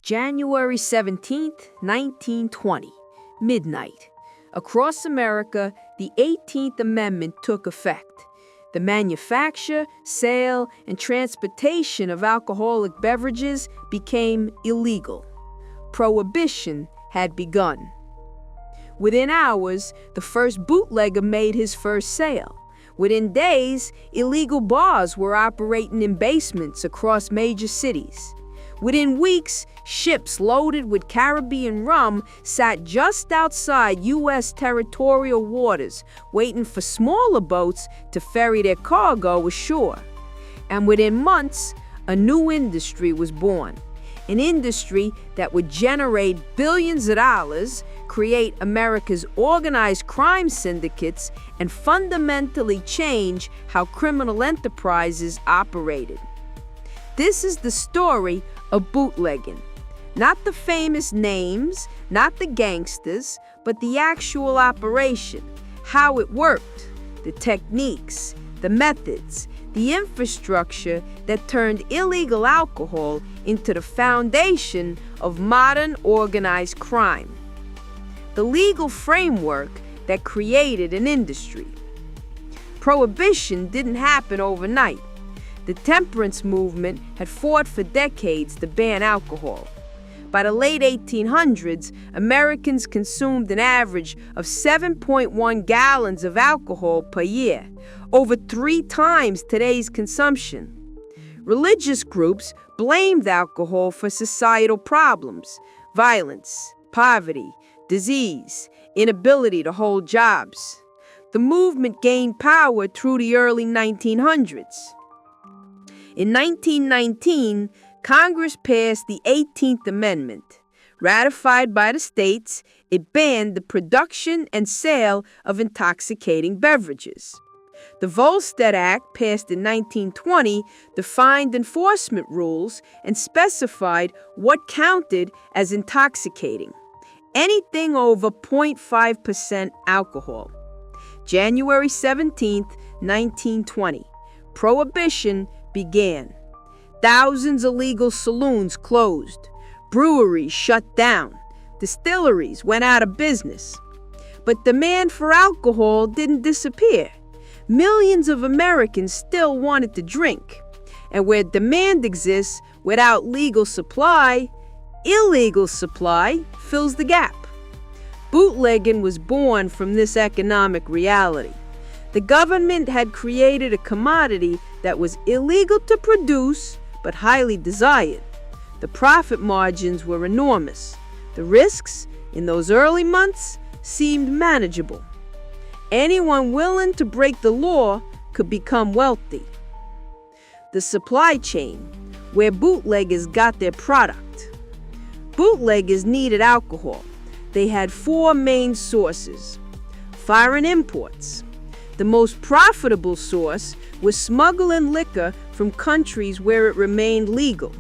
January 17th, 1920, midnight. Across America, the 18th Amendment took effect. The manufacture, sale, and transportation of alcoholic beverages became illegal. Prohibition had begun. Within hours, the first bootlegger made his first sale. Within days, illegal bars were operating in basements across major cities. Within weeks, ships loaded with Caribbean rum sat just outside U.S. territorial waters, waiting for smaller boats to ferry their cargo ashore. And within months, a new industry was born. An industry that would generate billions of dollars, create America's organized crime syndicates, and fundamentally change how criminal enterprises operated. This is the story of bootlegging. Not the famous names, not the gangsters, but the actual operation, how it worked, the techniques, the methods, the infrastructure that turned illegal alcohol into the foundation of modern organized crime. The legal framework that created an industry. Prohibition didn't happen overnight. The temperance movement had fought for decades to ban alcohol. By the late 1800s, Americans consumed an average of 7.1 gallons of alcohol per year, over 3 times today's consumption. Religious groups blamed alcohol for societal problems, violence, poverty, disease, inability to hold jobs. The movement gained power through the early 1900s. In 1919, Congress passed the 18th Amendment. Ratified by the states, it banned the production and sale of intoxicating beverages. The Volstead Act, passed in 1920, defined enforcement rules and specified what counted as intoxicating: anything over 0.5% alcohol. January 17, 1920, Prohibition began. Thousands of legal saloons closed. Breweries shut down. Distilleries went out of business. But demand for alcohol didn't disappear. Millions of Americans still wanted to drink. And where demand exists without legal supply, illegal supply fills the gap. Bootlegging was born from this economic reality. The government had created a commodity that was illegal to produce but highly desired. The profit margins were enormous. The risks in those early months seemed manageable. Anyone willing to break the law could become wealthy. The supply chain, where bootleggers got their product. Bootleggers needed alcohol. They had 4 main sources. Foreign imports. The most profitable source was smuggling liquor from countries where it remained legal: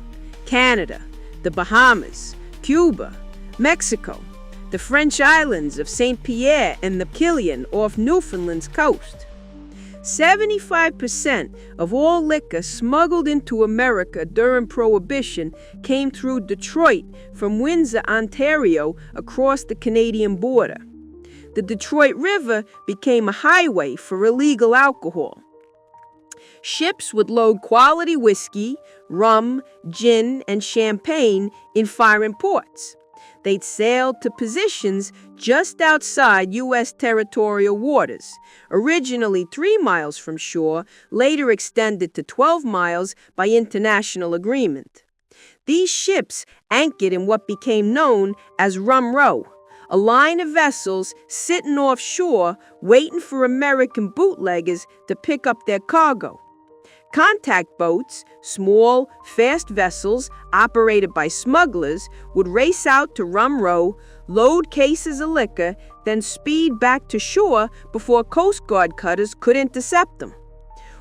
Canada, the Bahamas, Cuba, Mexico, the French islands of St. Pierre and the Kilian off Newfoundland's coast. 75% of all liquor smuggled into America during Prohibition came through Detroit from Windsor, Ontario, across the Canadian border. The Detroit River became a highway for illegal alcohol. Ships would load quality whiskey, rum, gin, and champagne in foreign ports. They'd sail to positions just outside U.S. territorial waters, originally 3 miles from shore, later extended to 12 miles by international agreement. These ships anchored in what became known as Rum Row, a line of vessels sitting offshore waiting for American bootleggers to pick up their cargo. Contact boats, small, fast vessels operated by smugglers, would race out to Rum Row, load cases of liquor, then speed back to shore before Coast Guard cutters could intercept them.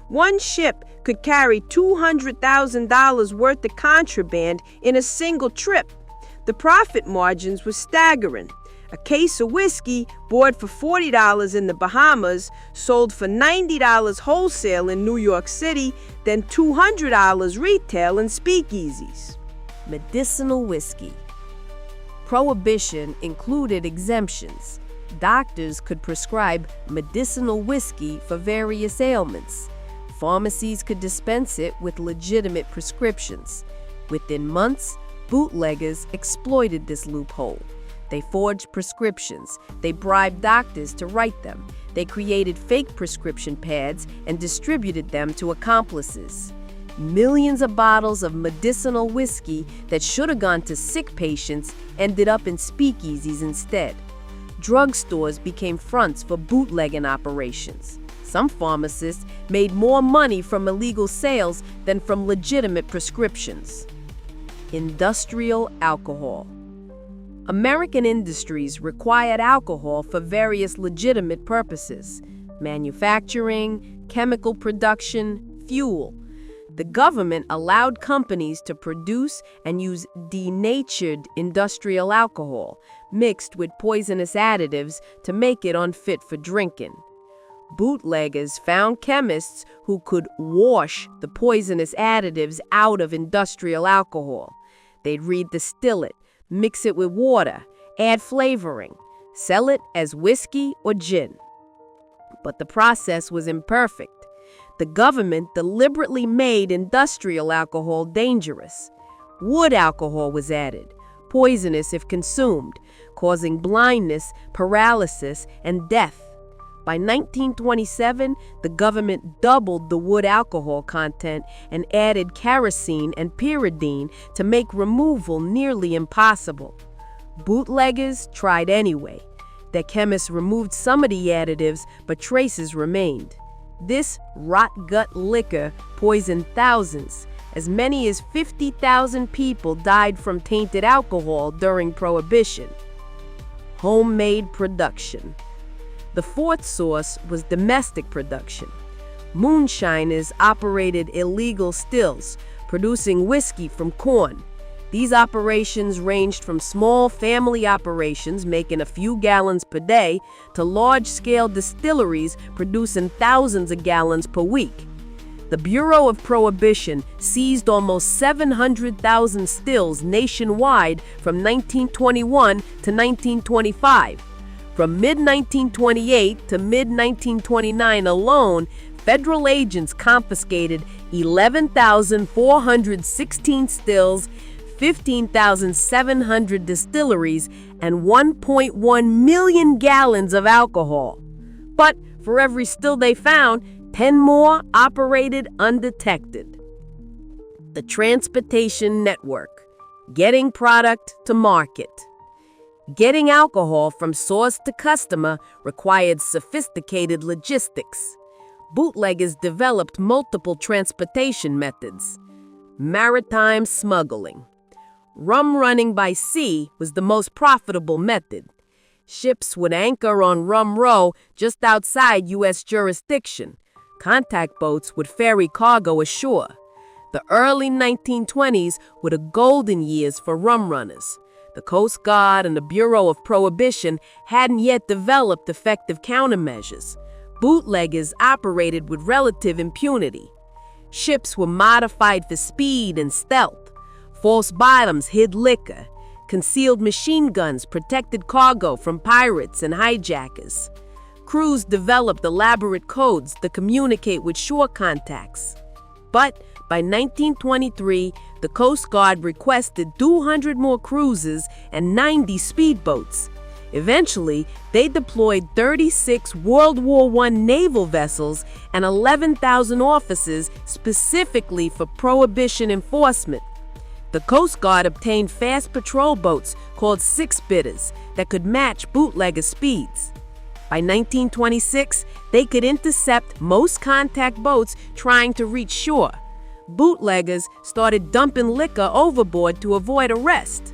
One ship could carry $200,000 worth of contraband in a single trip. The profit margins were staggering. A case of whiskey bought for $40 in the Bahamas sold for $90 wholesale in New York City, then $200 retail in speakeasies. medicinal whiskey. Prohibition included exemptions. Doctors could prescribe medicinal whiskey for various ailments. Pharmacies could dispense it with legitimate prescriptions. Within months, bootleggers exploited this loophole. They forged prescriptions. They bribed doctors to write them. They created fake prescription pads and distributed them to accomplices. Millions of bottles of medicinal whiskey that should have gone to sick patients ended up in speakeasies instead. Drugstores became fronts for bootlegging operations. Some pharmacists made more money from illegal sales than from legitimate prescriptions. Industrial alcohol. American industries required alcohol for various legitimate purposes: manufacturing, chemical production, fuel. The government allowed companies to produce and use denatured industrial alcohol mixed with poisonous additives to make it unfit for drinking. Bootleggers found chemists who could wash the poisonous additives out of industrial alcohol. They'd redistill it, mix it with water, add flavoring, sell it as whiskey or gin. But the process was imperfect. The government deliberately made industrial alcohol dangerous. Wood alcohol was added, poisonous if consumed, causing blindness, paralysis, and death. By 1927, the government doubled the wood alcohol content and added kerosene and pyridine to make removal nearly impossible. Bootleggers tried anyway. Their chemists removed some of the additives, but traces remained. This rot-gut liquor poisoned thousands. As many as 50,000 people died from tainted alcohol during Prohibition. Homemade production. The fourth source was domestic production. Moonshiners operated illegal stills, producing whiskey from corn. These operations ranged from small family operations making a few gallons per day to large-scale distilleries producing thousands of gallons per week. The Bureau of Prohibition seized almost 700,000 stills nationwide from 1921 to 1925. From mid-1928 to mid-1929 alone, federal agents confiscated 11,416 stills, 15,700 distilleries, and 1.1 million gallons of alcohol. But for every still they found, 10 more operated undetected. The transportation network, getting product to market. Getting alcohol from source to customer required sophisticated logistics. Bootleggers developed multiple transportation methods. Maritime smuggling. Rum-running by sea was the most profitable method. Ships would anchor on Rum Row just outside U.S. jurisdiction. Contact boats would ferry cargo ashore. The early 1920s were the golden years for rum runners. The Coast Guard and the Bureau of Prohibition hadn't yet developed effective countermeasures. Bootleggers operated with relative impunity. Ships were modified for speed and stealth. False bottoms hid liquor. Concealed machine guns protected cargo from pirates and hijackers. Crews developed elaborate codes to communicate with shore contacts. But by 1923, the Coast Guard requested 200 more cruisers and 90 speedboats. Eventually, they deployed 36 World War I naval vessels and 11,000 officers specifically for Prohibition enforcement. The Coast Guard obtained fast patrol boats called six-bitters that could match bootlegger speeds. By 1926, they could intercept most contact boats trying to reach shore. Bootleggers started dumping liquor overboard to avoid arrest.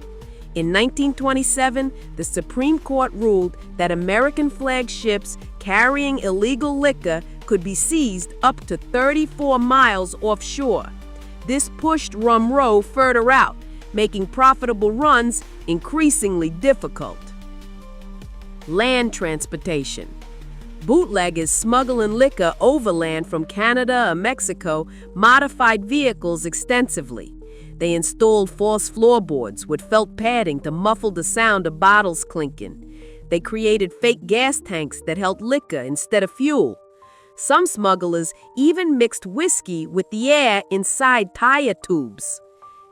In 1927, the Supreme Court ruled that American flag ships carrying illegal liquor could be seized up to 34 miles offshore. This pushed Rum Row further out, making profitable runs increasingly difficult. Land transportation. Bootleggers smuggling liquor overland from Canada or Mexico modified vehicles extensively. They installed false floorboards with felt padding to muffle the sound of bottles clinking. They created fake gas tanks that held liquor instead of fuel. Some smugglers even mixed whiskey with the air inside tire tubes.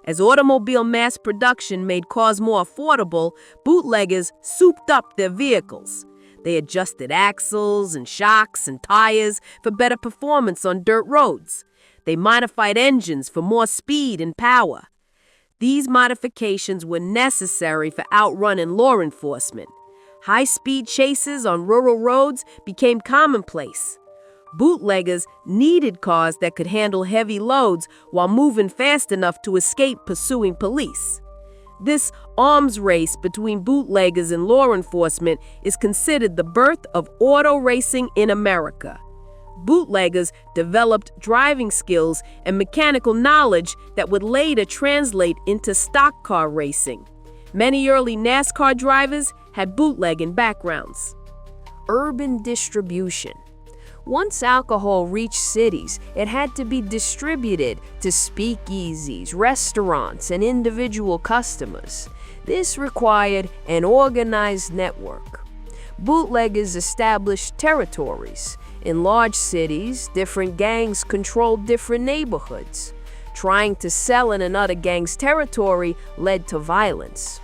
As automobile mass production made cars more affordable, bootleggers souped up their vehicles. They adjusted axles and shocks and tires for better performance on dirt roads. They modified engines for more speed and power. These modifications were necessary for outrunning law enforcement. High-speed chases on rural roads became commonplace. Bootleggers needed cars that could handle heavy loads while moving fast enough to escape pursuing police. This arms race between bootleggers and law enforcement is considered the birth of auto racing in America. Bootleggers developed driving skills and mechanical knowledge that would later translate into stock car racing. Many early NASCAR drivers had bootlegging backgrounds. Urban distribution. Once alcohol reached cities, it had to be distributed to speakeasies, restaurants, and individual customers. This required an organized network. Bootleggers established territories. In large cities, different gangs controlled different neighborhoods. Trying to sell in another gang's territory led to violence.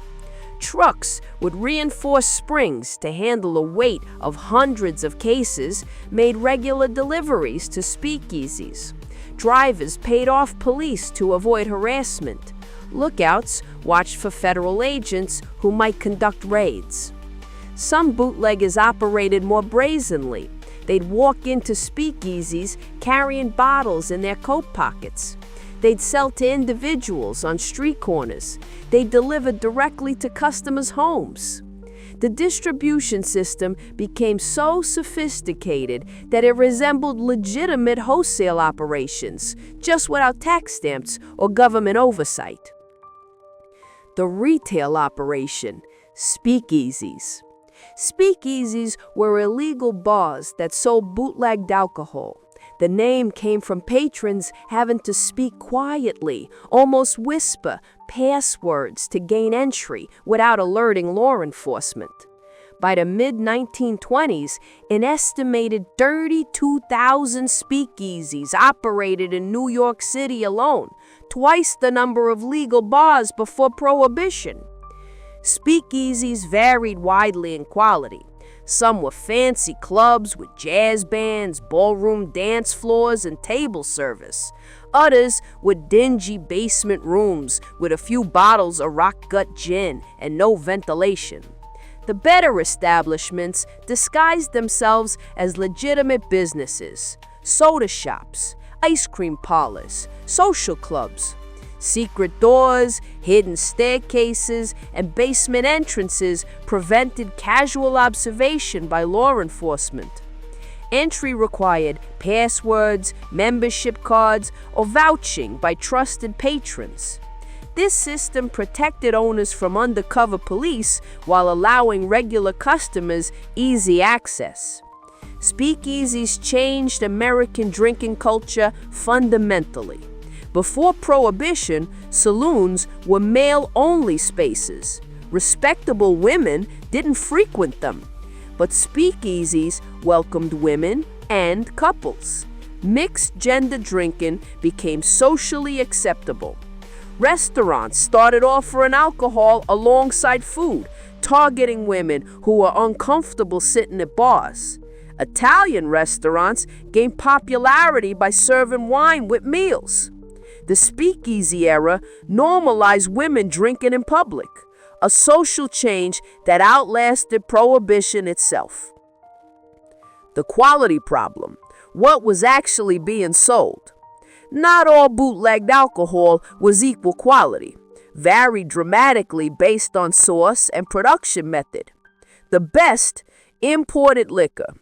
Trucks with reinforced springs to handle the weight of hundreds of cases made regular deliveries to speakeasies. Drivers paid off police to avoid harassment. Lookouts watched for federal agents who might conduct raids. Some bootleggers operated more brazenly. They'd walk into speakeasies carrying bottles in their coat pockets. They'd sell to individuals on street corners. They delivered directly to customers' homes. The distribution system became so sophisticated that it resembled legitimate wholesale operations, just without tax stamps or government oversight. The retail operation, speakeasies. Speakeasies were illegal bars that sold bootlegged alcohol. The name came from patrons having to speak quietly, almost whisper, passwords to gain entry without alerting law enforcement. By the mid-1920s, an estimated 32,000 speakeasies operated in New York City alone, twice the number of legal bars before Prohibition. Speakeasies varied widely in quality. Some were fancy clubs with jazz bands, ballroom dance floors, and table service. Others were dingy basement rooms with a few bottles of rock gut gin and no ventilation. The better establishments disguised themselves as legitimate businesses: soda shops, ice cream parlors, social clubs. Secret doors, hidden staircases, and basement entrances prevented casual observation by law enforcement. Entry required passwords, membership cards, or vouching by trusted patrons. This system protected owners from undercover police while allowing regular customers easy access. Speakeasies changed American drinking culture fundamentally. Before Prohibition, saloons were male-only spaces. Respectable women didn't frequent them, but speakeasies welcomed women and couples. Mixed-gender drinking became socially acceptable. Restaurants started offering alcohol alongside food, targeting women who were uncomfortable sitting at bars. Italian restaurants gained popularity by serving wine with meals. The speakeasy era normalized women drinking in public, a social change that outlasted Prohibition itself. The quality problem: what was actually being sold? Not all bootlegged alcohol was equal quality, varied dramatically based on source and production method. The best: imported liquor,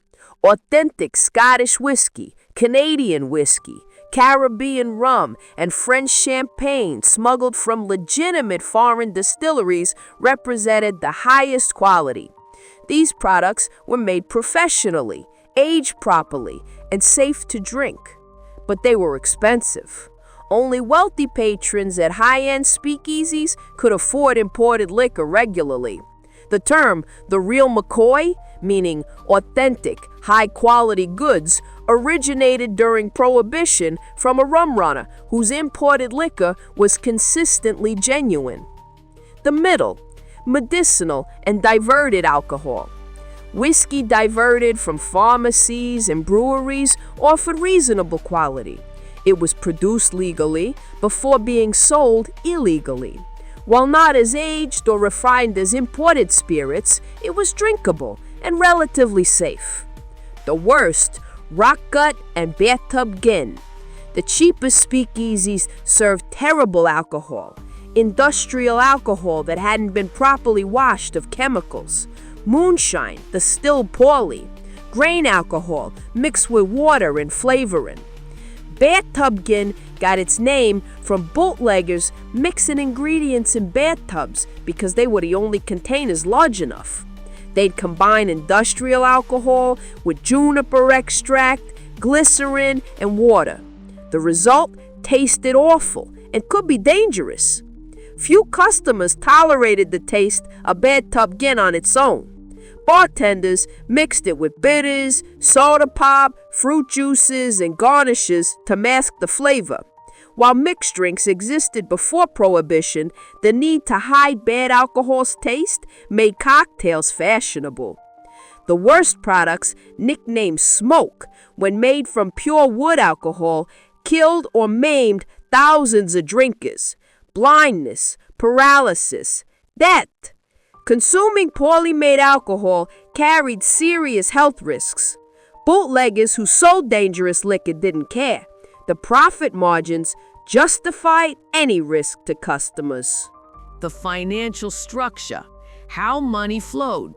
authentic Scottish whiskey, Canadian whiskey, Caribbean rum, and French champagne smuggled from legitimate foreign distilleries represented the highest quality. These products were made professionally, aged properly, and safe to drink. But they were expensive. Only wealthy patrons at high-end speakeasies could afford imported liquor regularly. The term, the real McCoy, meaning authentic, high-quality goods, originated during Prohibition from a rum runner whose imported liquor was consistently genuine. The middle, medicinal and diverted alcohol. Whiskey diverted from pharmacies and breweries offered reasonable quality. It was produced legally before being sold illegally. While not as aged or refined as imported spirits, it was drinkable and relatively safe. The worst, rock gut and bathtub gin. The cheapest speakeasies served terrible alcohol, industrial alcohol that hadn't been properly washed of chemicals, moonshine distilled poorly, grain alcohol mixed with water and flavoring. Bathtub gin got its name from bootleggers mixing ingredients in bathtubs because they were the only containers large enough. They'd combine industrial alcohol with juniper extract, glycerin, and water. The result tasted awful and could be dangerous. Few customers tolerated the taste of bathtub gin on its own. Bartenders mixed it with bitters, soda pop, fruit juices, and garnishes to mask the flavor. While mixed drinks existed before Prohibition, the need to hide bad alcohol's taste made cocktails fashionable. The worst products, nicknamed smoke, when made from pure wood alcohol, killed or maimed thousands of drinkers. Blindness, paralysis, death. Consuming poorly made alcohol carried serious health risks. Bootleggers who sold dangerous liquor didn't care. The profit margins justified any risk to customers. The financial structure, how money flowed.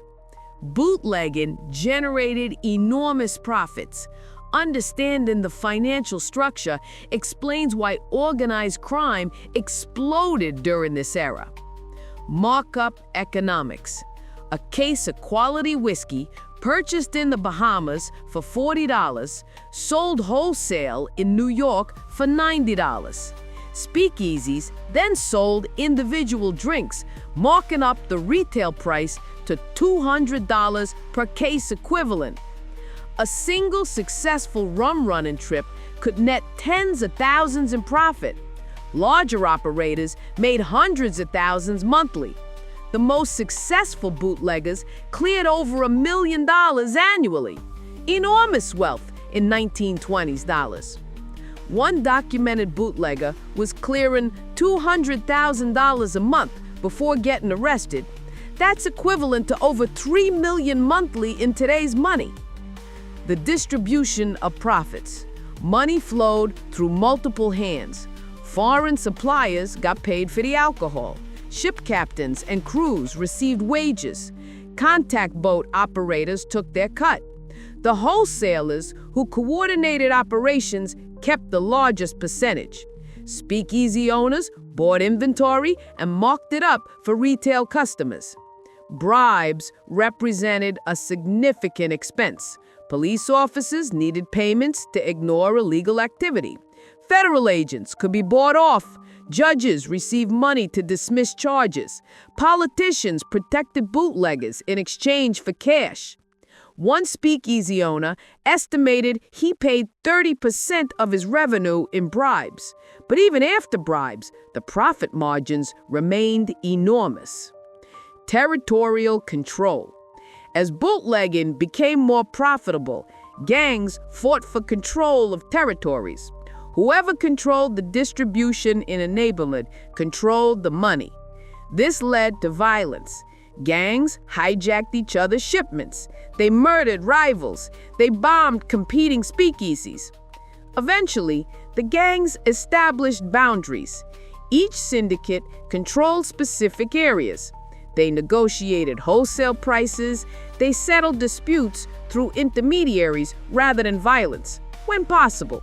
Bootlegging generated enormous profits. Understanding the financial structure explains why organized crime exploded during this era. Markup economics. A case of quality whiskey purchased in the Bahamas for $40, sold wholesale in New York for $90. Speakeasies then sold individual drinks, marking up the retail price to $200 per case equivalent. A single successful rum-running trip could net tens of thousands in profit. Larger operators made hundreds of thousands monthly. The most successful bootleggers cleared over $1 million annually. Enormous wealth in 1920s dollars. One documented bootlegger was clearing $200,000 a month before getting arrested. That's equivalent to over $3 million monthly in today's money. The distribution of profits. Money flowed through multiple hands. Foreign suppliers got paid for the alcohol. Ship captains and crews received wages. Contact boat operators took their cut. The wholesalers who coordinated operations kept the largest percentage. Speakeasy owners bought inventory and marked it up for retail customers. Bribes represented a significant expense. Police officers needed payments to ignore illegal activity. Federal agents could be bought off. Judges received money to dismiss charges. Politicians protected bootleggers in exchange for cash. One speakeasy owner estimated he paid 30% of his revenue in bribes. But even after bribes, the profit margins remained enormous. Territorial control. As bootlegging became more profitable, gangs fought for control of territories. Whoever controlled the distribution in a neighborhood controlled the money. This led to violence. Gangs hijacked each other's shipments. They murdered rivals. They bombed competing speakeasies. Eventually, the gangs established boundaries. Each syndicate controlled specific areas. They negotiated wholesale prices. They settled disputes through intermediaries rather than violence, when possible.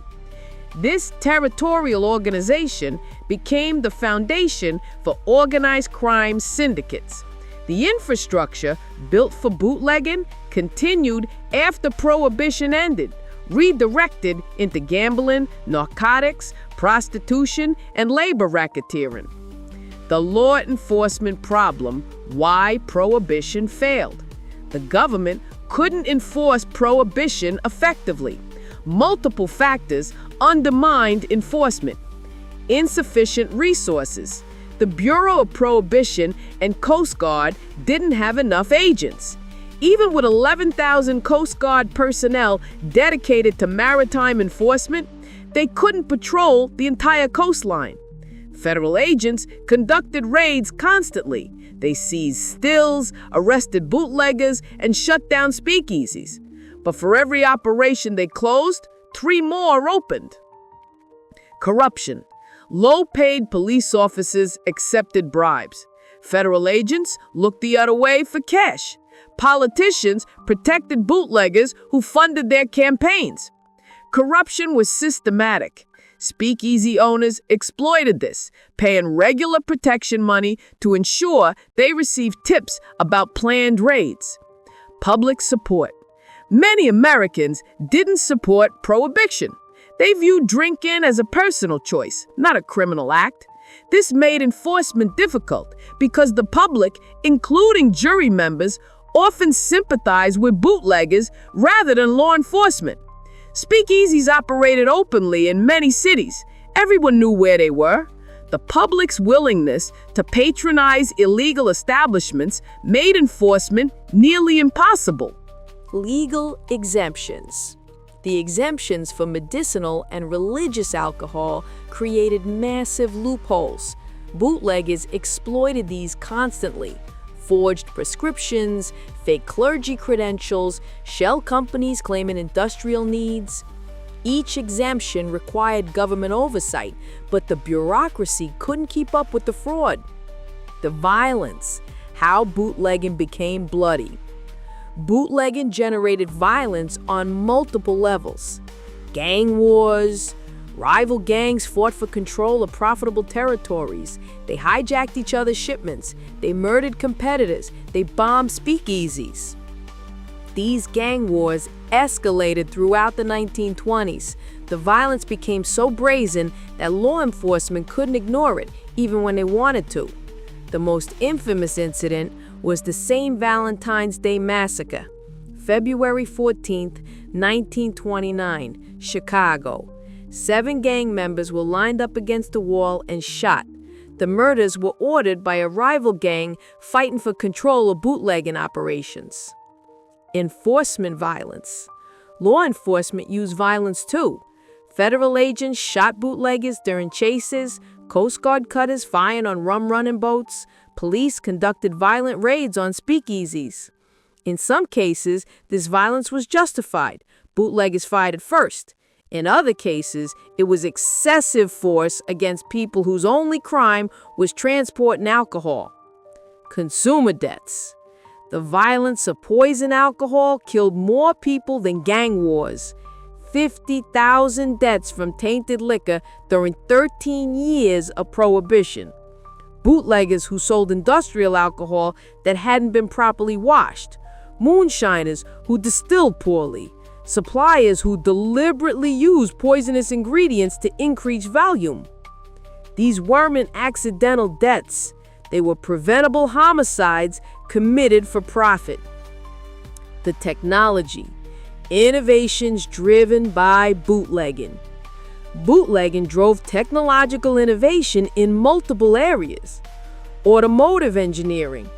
This territorial organization became the foundation for organized crime syndicates. The infrastructure built for bootlegging continued after Prohibition ended, redirected into gambling, narcotics, prostitution, and labor racketeering. The law enforcement problem: why Prohibition failed. The government couldn't enforce Prohibition effectively. Multiple factors undermined enforcement. Insufficient resources. The Bureau of Prohibition and Coast Guard didn't have enough agents. Even with 11,000 Coast Guard personnel dedicated to maritime enforcement, they couldn't patrol the entire coastline. Federal agents conducted raids constantly. They seized stills, arrested bootleggers, and shut down speakeasies. But for every operation they closed, 3 more opened. Corruption. Low-paid police officers accepted bribes. Federal agents looked the other way for cash. Politicians protected bootleggers who funded their campaigns. Corruption was systematic. Speakeasy owners exploited this, paying regular protection money to ensure they received tips about planned raids. Public support. Many Americans didn't support Prohibition. They viewed drinking as a personal choice, not a criminal act. This made enforcement difficult because the public, including jury members, often sympathized with bootleggers rather than law enforcement. Speakeasies operated openly in many cities. Everyone knew where they were. The public's willingness to patronize illegal establishments made enforcement nearly impossible. Legal exemptions. The exemptions for medicinal and religious alcohol created massive loopholes. Bootleggers exploited these constantly. Forged prescriptions, fake clergy credentials, shell companies claiming industrial needs. Each exemption required government oversight, but the bureaucracy couldn't keep up with the fraud. The violence, how bootlegging became bloody. Bootlegging generated violence on multiple levels. Gang wars. Rival gangs fought for control of profitable territories. They hijacked each other's shipments. They murdered competitors. They bombed speakeasies. These gang wars escalated throughout the 1920s. The violence became so brazen that law enforcement couldn't ignore it, even when they wanted to. The most infamous incident was the St. Valentine's Day Massacre, February 14, 1929, Chicago. 7 gang members were lined up against a wall and shot. The murders were ordered by a rival gang fighting for control of bootlegging operations. Enforcement violence. Law enforcement used violence too. Federal agents shot bootleggers during chases, Coast Guard cutters fired on rum-running boats, police conducted violent raids on speakeasies. In some cases, this violence was justified. Bootleggers fired at first. In other cases, it was excessive force against people whose only crime was transporting alcohol. Consumer deaths. The violence of poison alcohol killed more people than gang wars. 50,000 deaths from tainted liquor during 13 years of Prohibition. Bootleggers who sold industrial alcohol that hadn't been properly washed. Moonshiners who distilled poorly. Suppliers who deliberately used poisonous ingredients to increase volume. These weren't accidental deaths. They were preventable homicides committed for profit. The technology. Innovations driven by bootlegging. Bootlegging drove technological innovation in multiple areas. Automotive engineering.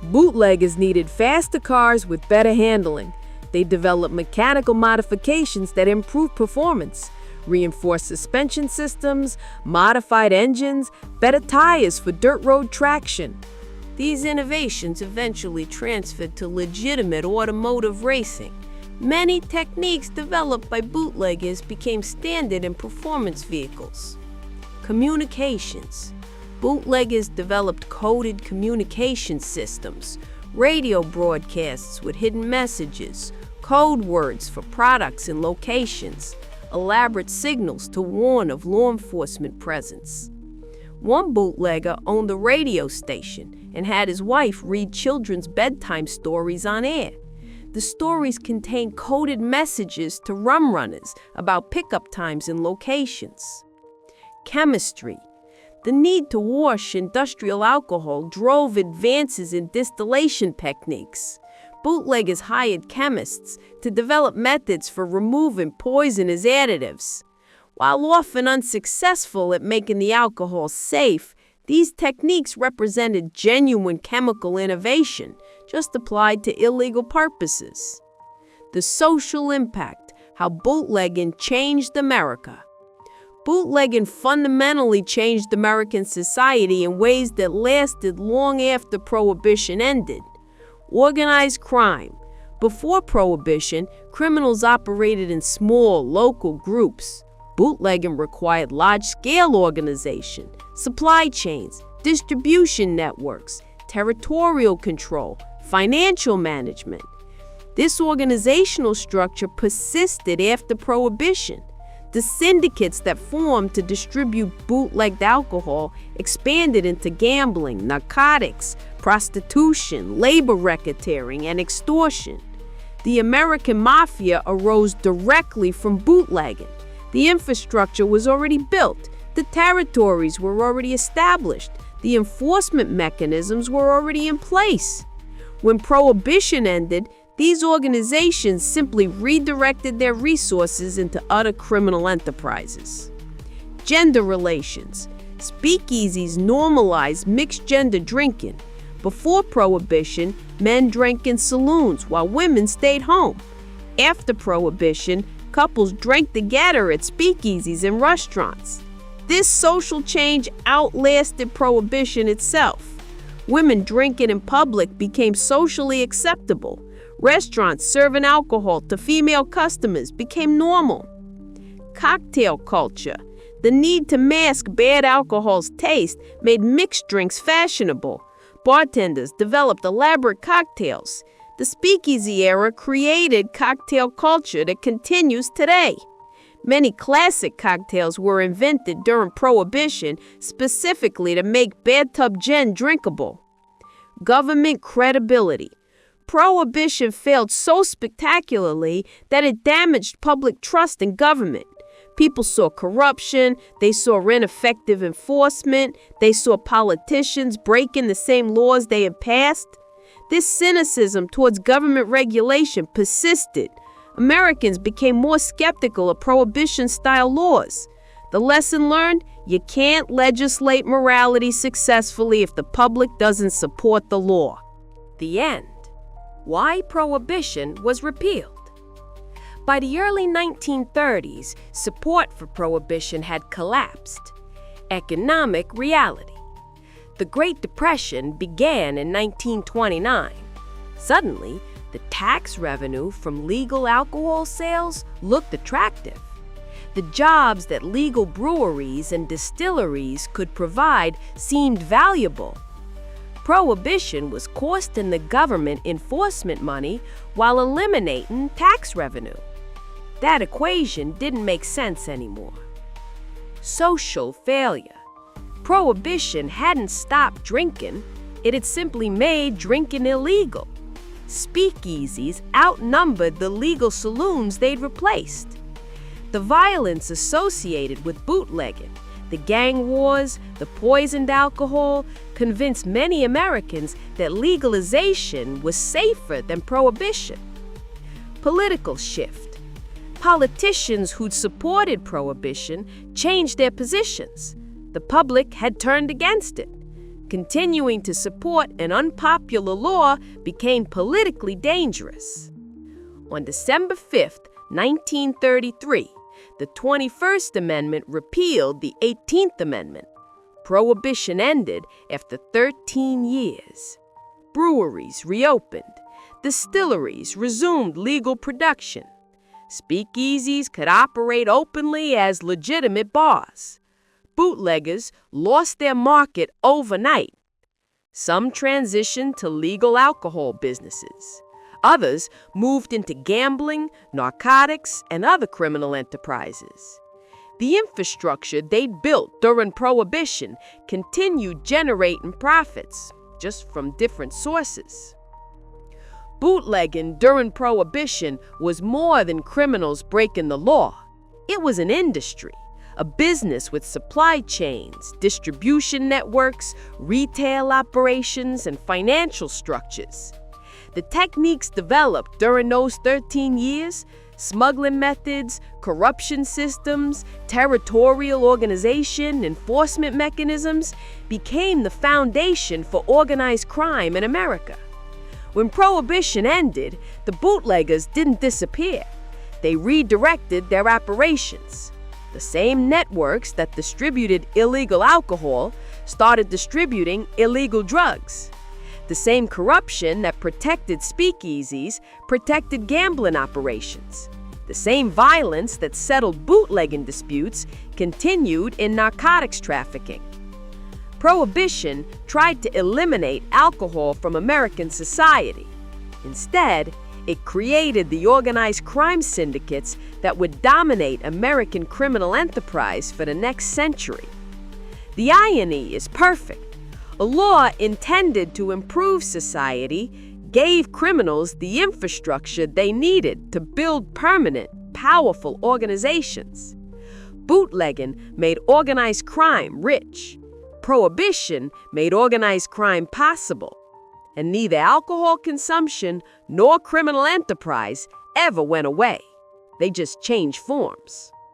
Bootleggers needed faster cars with better handling. They developed mechanical modifications that improved performance, reinforced suspension systems, modified engines, better tires for dirt road traction. These innovations eventually transferred to legitimate automotive racing. Many techniques developed by bootleggers became standard in performance vehicles. Communications. Bootleggers developed coded communication systems, radio broadcasts with hidden messages, code words for products and locations, elaborate signals to warn of law enforcement presence. One bootlegger owned a radio station and had his wife read children's bedtime stories on air. The stories contained coded messages to rum runners about pickup times and locations. chemistry. The need to wash industrial alcohol drove advances in distillation techniques. Bootleggers hired chemists to develop methods for removing poisonous additives. While often unsuccessful at making the alcohol safe, these techniques represented genuine chemical innovation, just applied to illegal purposes. The social impact, how bootlegging changed America. Bootlegging fundamentally changed American society in ways that lasted long after Prohibition ended. Organized crime. Before Prohibition, criminals operated in small, local groups. Bootlegging required large-scale organization, supply chains, distribution networks, territorial control, financial management. This organizational structure persisted after Prohibition. The syndicates that formed to distribute bootlegged alcohol expanded into gambling, narcotics, prostitution, labor racketeering, and extortion. The American Mafia arose directly from bootlegging. The infrastructure was already built. The territories were already established. The enforcement mechanisms were already in place. When Prohibition ended, these organizations simply redirected their resources into other criminal enterprises. Gender relations. Speakeasies normalized mixed-gender drinking. Before Prohibition, men drank in saloons while women stayed home. After Prohibition, couples drank together at speakeasies and restaurants. This social change outlasted Prohibition itself. Women drinking in public became socially acceptable. Restaurants serving alcohol to female customers became normal. Cocktail culture. The need to mask bad alcohol's taste made mixed drinks fashionable. Bartenders developed elaborate cocktails. The speakeasy era created cocktail culture that continues today. Many classic cocktails were invented during Prohibition specifically to make bathtub gin drinkable. Government credibility. Prohibition failed so spectacularly that it damaged public trust in government. People saw corruption, they saw ineffective enforcement, they saw politicians breaking the same laws they had passed. This cynicism towards government regulation persisted. Americans became more skeptical of Prohibition-style laws. The lesson learned: you can't legislate morality successfully if the public doesn't support the law. The end. Why Prohibition was repealed. By the early 1930s, support for Prohibition had collapsed. Economic reality. The Great Depression began in 1929. Suddenly, the tax revenue from legal alcohol sales looked attractive. The jobs that legal breweries and distilleries could provide seemed valuable. Prohibition was costing the government enforcement money while eliminating tax revenue. That equation didn't make sense anymore. Social failure. Prohibition hadn't stopped drinking, it had simply made drinking illegal. Speakeasies outnumbered the legal saloons they'd replaced. The violence associated with bootlegging, the gang wars, the poisoned alcohol, convinced many Americans that legalization was safer than Prohibition. Political shift. Politicians who'd supported Prohibition changed their positions. The public had turned against it. Continuing to support an unpopular law became politically dangerous. On December 5, 1933, the 21st Amendment repealed the 18th Amendment. Prohibition ended after 13 years. Breweries reopened. Distilleries resumed legal production. Speakeasies could operate openly as legitimate bars. Bootleggers lost their market overnight. Some transitioned to legal alcohol businesses. Others moved into gambling, narcotics, and other criminal enterprises. The infrastructure they'd built during Prohibition continued generating profits, just from different sources. Bootlegging during Prohibition was more than criminals breaking the law. It was an industry, a business with supply chains, distribution networks, retail operations, and financial structures. The techniques developed during those 13 years, smuggling methods, corruption systems, territorial organization, enforcement mechanisms, became the foundation for organized crime in America. When Prohibition ended, the bootleggers didn't disappear. They redirected their operations. The same networks that distributed illegal alcohol started distributing illegal drugs. The same corruption that protected speakeasies protected gambling operations. The same violence that settled bootlegging disputes continued in narcotics trafficking. Prohibition tried to eliminate alcohol from American society. Instead, it created the organized crime syndicates that would dominate American criminal enterprise for the next century. The irony is perfect. A law intended to improve society gave criminals the infrastructure they needed to build permanent, powerful organizations. Bootlegging made organized crime rich. Prohibition made organized crime possible. And neither alcohol consumption nor criminal enterprise ever went away. They just changed forms.